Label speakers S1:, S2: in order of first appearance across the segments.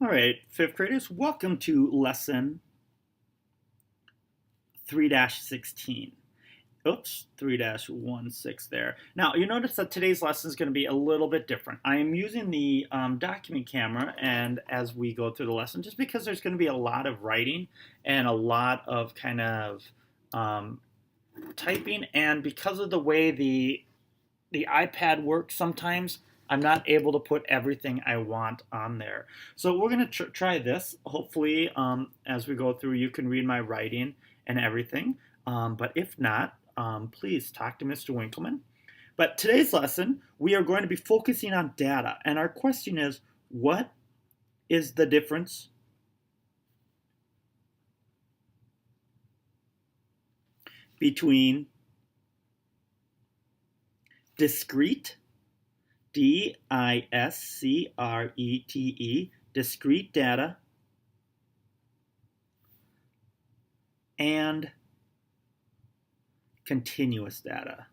S1: All right, fifth graders, welcome to lesson 3-16. Oops, 3-16 there. Now, you notice that today's lesson is going to be a little bit different. I am using the document camera and as we go through the lesson, just because there's going to be a lot of writing and a lot of kind of typing, and because of the way the iPad works sometimes, I'm not able to put everything I want on there. So we're going to try this. Hopefully, as we go through, you can read my writing and everything. But if not, please talk to Mr. Winkleman. But today's lesson, we are going to be focusing on data. And our question is, what is the difference between discrete, D-I-S-C-R-E-T-E, discrete data, and continuous data?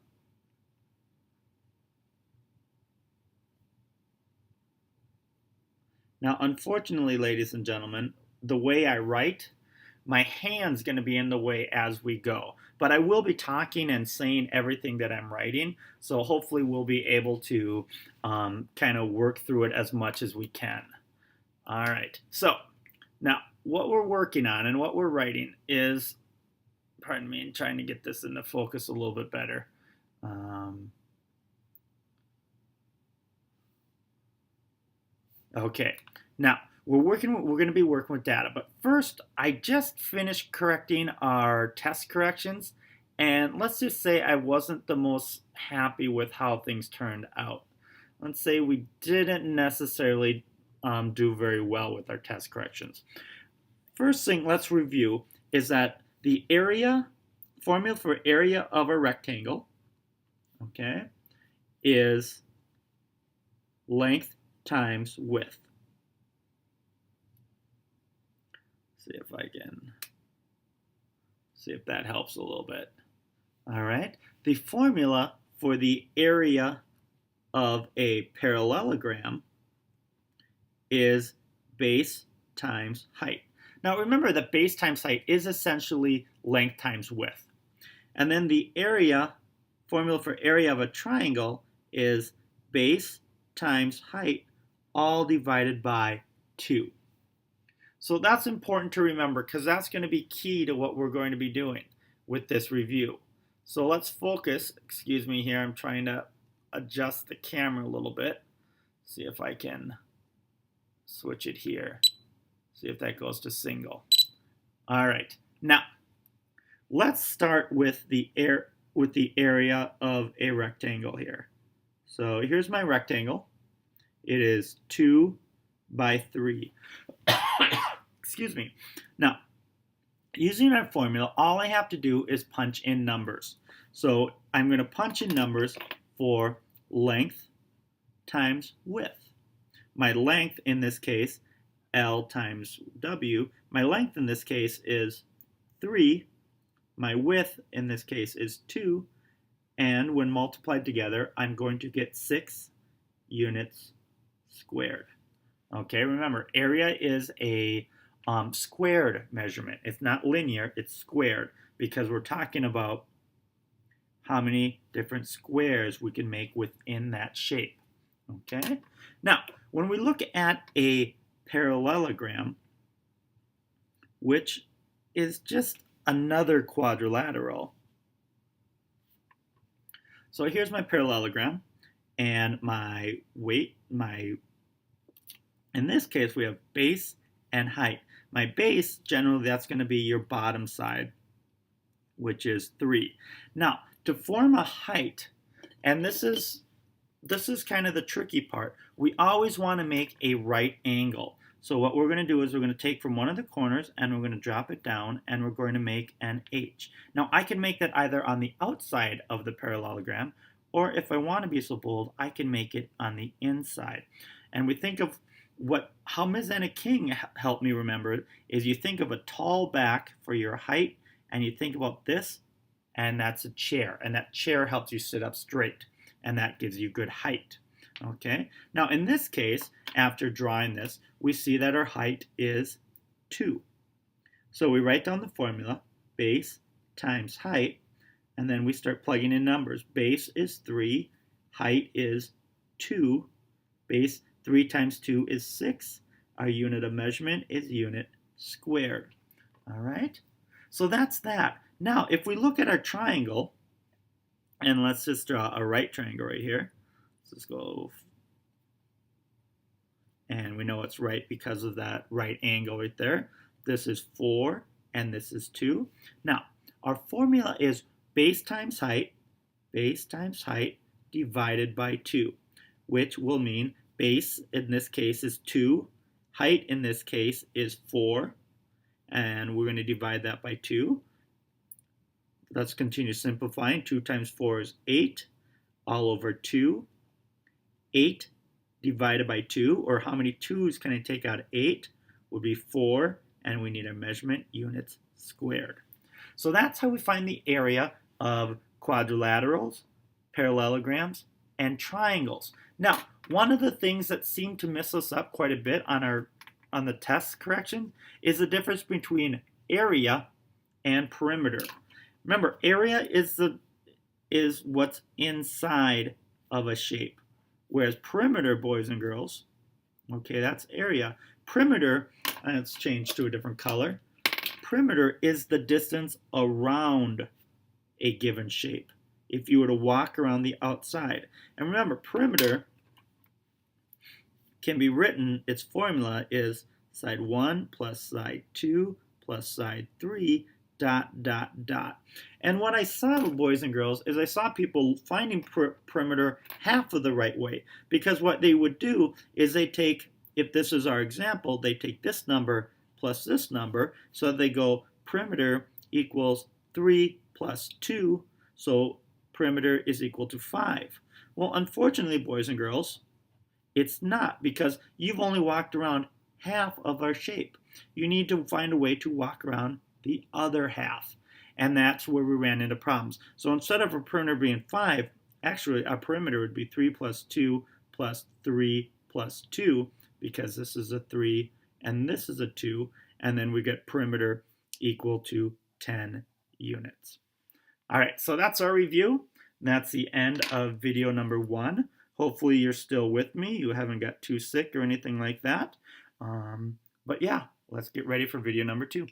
S1: Now, unfortunately, ladies and gentlemen, the way I write, my hand's going to be in the way as we go. But I will be talking and saying everything that I'm writing, so hopefully we'll be able to kind of work through it as much as we can. All right, so now what we're working on and what we're writing is, pardon me, I'm trying to get this into focus a little bit better. Okay, now we're going to be working with data, but first I just finished correcting our test corrections, and let's just say I wasn't the most happy with how things turned out. Let's say we didn't necessarily do very well with our test corrections. First thing, let's review, is that the area, formula for area of a rectangle, okay, is length times width. See if that helps a little bit. All right. The formula for the area of a parallelogram is base times height. Now remember that base times height is essentially length times width. And then the area, formula for area of a triangle is base times height, all divided by 2. So that's important to remember because that's going to be key to what we're going to be doing with this review. So let's focus. Excuse me here. I'm trying to adjust the camera a little bit. See if I can switch it here. See if that goes to single. All right. Now, let's start with the area of a rectangle here. So here's my rectangle. It is 2 by 3. Excuse me. Now, using our formula, all I have to do is punch in numbers. So I'm going to punch in numbers for length times width. My length in this case, L times W, my length in this case is 3. My width in this case is 2. And when multiplied together, I'm going to get 6 units squared. Okay, remember, area is a squared measurement. It's not linear, it's squared, because we're talking about how many different squares we can make within that shape. Okay? Now, when we look at a parallelogram, which is just another quadrilateral. So here's my parallelogram, and my weight, in this case, we have base and height. My base, generally, that's going to be your bottom side, which is 3. Now, to form a height, and this is kind of the tricky part, we always want to make a right angle. So what we're going to do is we're going to take from one of the corners and we're going to drop it down and we're going to make an H. Now, I can make that either on the outside of the parallelogram, or if I want to be so bold, I can make it on the inside. And we think of how Ms. Anna King helped me remember is you think of a tall back for your height, and you think about this, and that's a chair, and that chair helps you sit up straight, and that gives you good height. Okay, now in this case, after drawing this, we see that our height is 2. So we write down the formula, base times height, and then we start plugging in numbers. Base is 3, height is 2, base 3 times 2 is 6. Our unit of measurement is unit squared. All right, so that's that. Now, if we look at our triangle, and let's just draw a right triangle right here. Let's just go, and we know it's right because of that right angle right there. This is 4, and this is 2. Now, our formula is base times height divided by 2, which will mean base in this case is 2, height in this case is 4, and we're going to divide that by 2. Let's continue simplifying. 2 times 4 is 8, all over 2. 8 divided by 2, or how many 2's can I take out of 8, would be 4, and we need our measurement units squared. So that's how we find the area of quadrilaterals, parallelograms, and triangles. Now, one of the things that seem to mess us up quite a bit on the test correction is the difference between area and perimeter. Remember, area is what's inside of a shape, whereas perimeter, boys and girls, okay, that's area. Perimeter, let's change to a different color. Perimeter is the distance around a given shape, if you were to walk around the outside. And remember, perimeter can be written, its formula is side 1 plus side 2 plus side 3 ... And what I saw, boys and girls, is I saw people finding perimeter half of the right way, because what they would do is they take, if this is our example, they take this number plus this number, so they go perimeter equals 3 plus 2, so perimeter is equal to 5. Well, unfortunately, boys and girls, it's not, because you've only walked around half of our shape. You need to find a way to walk around the other half, and that's where we ran into problems. So instead of a perimeter being 5, actually our perimeter would be 3 plus 2 plus 3 plus 2, because this is a 3 and this is a 2, and then we get perimeter equal to 10 units. All right, so that's our review. That's the end of video number 1. Hopefully you're still with me. You haven't got too sick or anything like that. But yeah, let's get ready for video number 2.